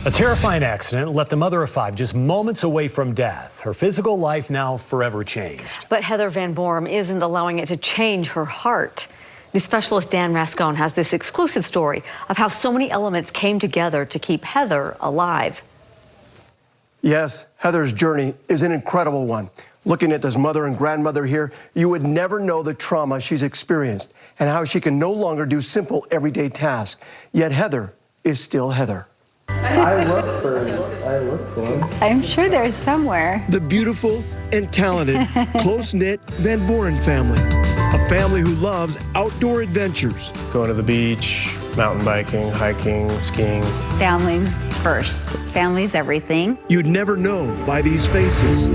A terrifying accident left a mother of 5 just moments away from death. Her physical life now forever changed. But Heather Vanboerum isn't allowing it to change her heart. New specialist Dan Rascone has this exclusive story of how so many elements came together to keep Heather alive. Yes, Heather's journey is an incredible one. Looking at this mother and grandmother here, you would never know the trauma she's experienced and how she can no longer do simple everyday tasks. Yet Heather is still Heather. I look for him. I'm sure there's somewhere. The beautiful and talented, close-knit Vanbourne family. A family who loves outdoor adventures. Going to the beach, mountain biking, hiking, skiing. Families first. Family's everything. You'd never know by these faces.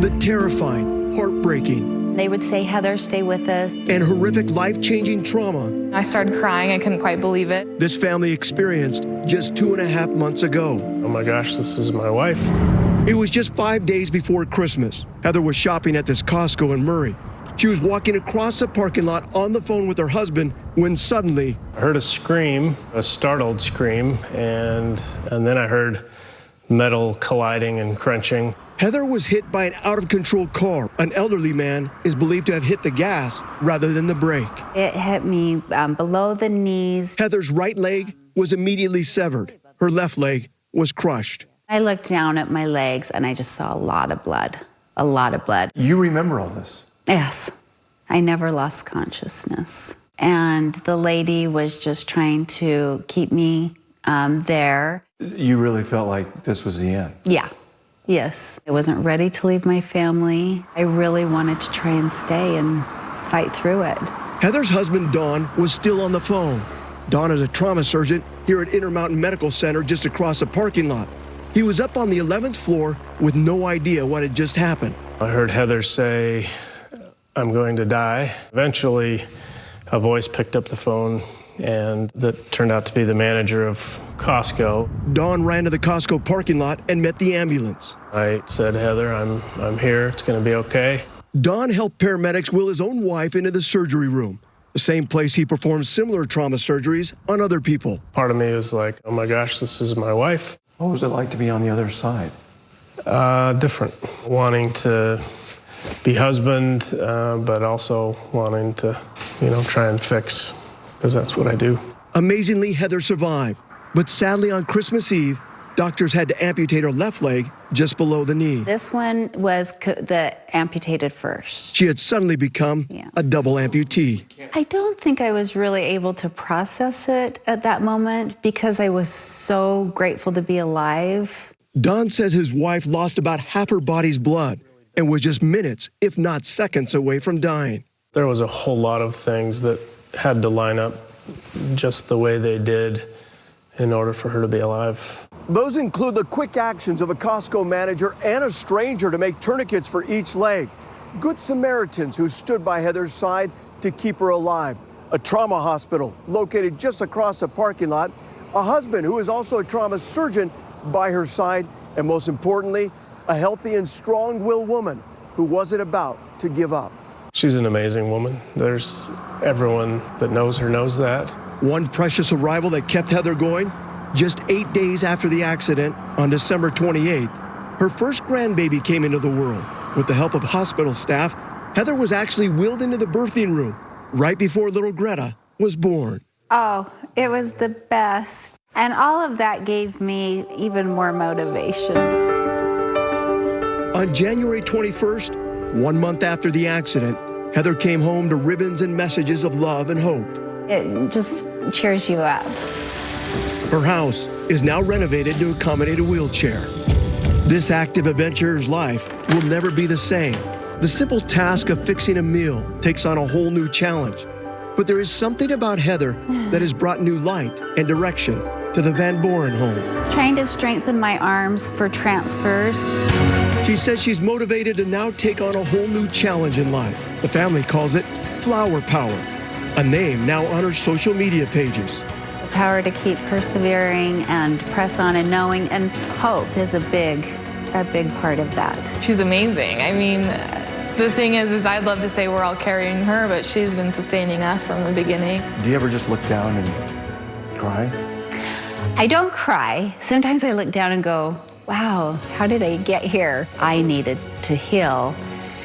The terrifying, heartbreaking, They would say, Heather, stay with us. and horrific life-changing trauma I started crying. I couldn't quite believe it. this family experienced just 2.5 months ago. Oh my gosh, this is my wife. It was just 5 days before Christmas. Heather was shopping at this Costco in Murray. She was walking across the parking lot on the phone with her husband when suddenly I heard a scream, a startled scream, and then I heard metal colliding and crunching. Heather was hit by an out-of-control car. An elderly man is believed to have hit the gas rather than the brake. It hit me below the knees. Heather's right leg was immediately severed. Her left leg was crushed. I looked down at my legs and I just saw a lot of blood. A lot of blood. You remember all this? Yes. I never lost consciousness. And the lady was just trying to keep me there. You really felt like this was the end? Yeah. Yes. I wasn't ready to leave my family. I really wanted to try and stay and fight through it. Heather's husband, Don, was still on the phone. Don is a trauma surgeon here at Intermountain Medical Center just across the parking lot. He was up on the 11th floor with no idea what had just happened. I heard Heather say, I'm going to die. Eventually, a voice picked up the phone, and that turned out to be the manager of Costco. Don ran to the Costco parking lot and met the ambulance. I said, Heather, I'm here. It's going to be okay. Don helped paramedics wheel his own wife into the surgery room, the same place he performed similar trauma surgeries on other people. Part of me was like, oh my gosh, this is my wife. What was it like to be on the other side? Different. Wanting to be husband, but also wanting to, try and fix, because that's what I do. Amazingly, Heather survived. But sadly, on Christmas Eve, doctors had to amputate her left leg just below the knee. This one was the amputated first. She had suddenly become a double amputee. I don't think I was really able to process it at that moment because I was so grateful to be alive. Don says his wife lost about half her body's blood and was just minutes, if not seconds, away from dying. There was a whole lot of things that had to line up just the way they did in order for her to be alive. Those include the quick actions of a Costco manager and a stranger to make tourniquets for each leg. Good Samaritans who stood by Heather's side to keep her alive. A trauma hospital located just across the parking lot. A husband who is also a trauma surgeon by her side. And most importantly, a healthy and strong-willed woman who wasn't about to give up. She's an amazing woman. There's everyone that knows her knows that. One precious arrival that kept Heather going, just 8 days after the accident, on December 28th, her first grandbaby came into the world. With the help of hospital staff, Heather was actually wheeled into the birthing room right before little Greta was born. Oh, it was the best. And all of that gave me even more motivation. On January 21st, 1 month after the accident, Heather came home to ribbons and messages of love and hope. It just cheers you up. Her house is now renovated to accommodate a wheelchair. This active adventurer's life will never be the same. The simple task of fixing a meal takes on a whole new challenge. But there is something about Heather that has brought new light and direction to the Vanbourne home. Trying to strengthen my arms for transfers. She says she's motivated to now take on a whole new challenge in life. The family calls it Flower Power, a name now on her social media pages. The power to keep persevering and press on and knowing, and hope is a big part of that. She's amazing. I mean, the thing is I'd love to say we're all carrying her, but she's been sustaining us from the beginning. Do you ever just look down and cry? I don't cry. Sometimes I look down and go, wow, how did I get here? I needed to heal,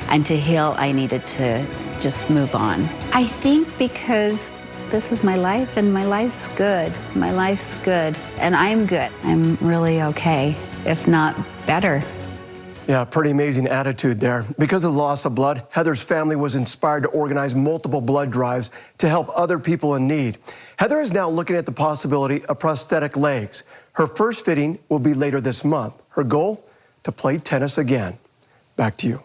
and to heal, I needed to just move on. I think because this is my life, and my life's good. My life's good, and I'm good. I'm really okay, if not better. Yeah, pretty amazing attitude there. Because of the loss of blood, Heather's family was inspired to organize multiple blood drives to help other people in need. Heather is now looking at the possibility of prosthetic legs. Her first fitting will be later this month. Her goal? To play tennis again. Back to you.